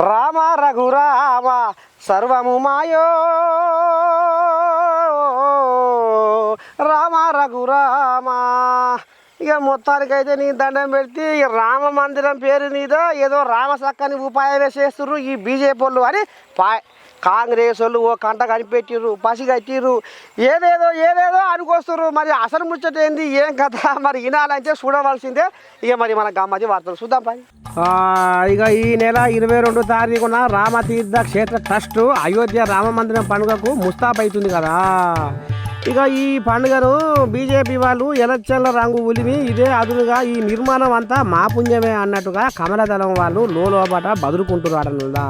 రామ రఘురామ సర్వము మాయో రామ రఘురామ. ఇక మొత్తానికైతే నీ దండం పెడితే ఇక రామ మందిరం పేరు మీద ఏదో రామ సక్కని ఉపాయం వేసేస్తుర్రు ఈ బీజేపీ వాళ్ళు అని కాంగ్రెస్ వాళ్ళు ఓ కంట కనిపెట్టిర్రు, పసి కట్టిర్రు, ఏదేదో అనుకొస్తుర్రు. మరి అసలు ముచ్చట ఏంది ఏం కథ మరి వినాలంటే చూడవలసిందే. ఇక మరి మన గమ్మతి వార్తలు చూద్దాం పని. ఇక ఈ నెల 22 తారీఖున రామతీర్థ క్షేత్ర ట్రస్ట్ అయోధ్య రామ మందిరం పండుగకు ముస్తాబ్ అవుతుంది కదా. ఇక ఈ పండుగను బీజేపీ వాళ్ళు ఎలక్షన్ల రంగు ఉలిమి ఇదే అదునుగా ఈ నిర్మాణం అంతా మా పుణ్యమే అన్నట్టుగా కమలదళం వాళ్ళు లోపట బదులుకుంటున్నారనుందా.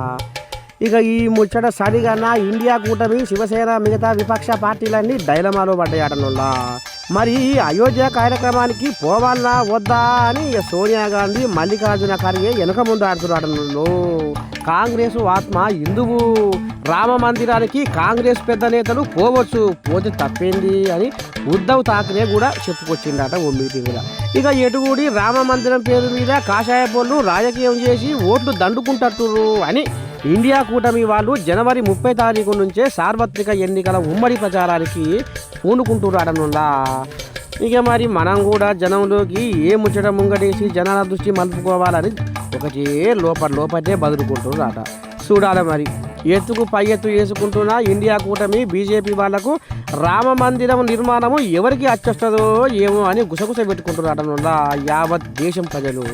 ఇక ఈ ముచ్చట సరిగన్నా ఇండియా కూటమి శివసేన మిగతా విపక్ష పార్టీలన్నీ డైలమాలో పడ్డాయటనుందా. మరి అయోధ్య కార్యక్రమానికి పోవాలా వద్దా అని సోనియా గాంధీ మల్లికార్జున ఖర్గే వెనుక ముందు ఆడుతున్నాడు. కాంగ్రెస్ ఆత్మ హిందువు రామ మందిరానికి కాంగ్రెస్ పెద్ద నేతలు పోవచ్చు, పోతే తప్పేంది అని ఉద్ధవ్ ఠాక్రే కూడా చెప్పుకొచ్చిండట ఓ మీటింగ్లో. ఇక ఎటుగూడి రామ మందిరం పేరు మీద కాషాయ పోళ్ళు రాజకీయం చేసి ఓట్లు దండుకుంటుర్రు అని ఇండియా కూటమి వాళ్ళు జనవరి 30 తారీఖు నుంచే సార్వత్రిక ఎన్నికల ఉమ్మడి ప్రచారానికి పూనుకుంటున్నాడనుందా. ఇక మరి మనం కూడా జనంలోకి ఏ ముచ్చట ముంగటేసి జనాల దృష్టి మలుపుకోవాలని ఒకటే లోపటే బదులుకుంటున్నారట. చూడాలి మరి ఎత్తుకు పై ఎత్తు వేసుకుంటున్న ఇండియా కూటమి బీజేపీ వాళ్లకు రామ మందిరం నిర్మాణము ఎవరికి అచ్చొస్తుందో ఏమో అని గుసగుస పెట్టుకుంటున్నారనుందా యావత్ దేశం ప్రజలు.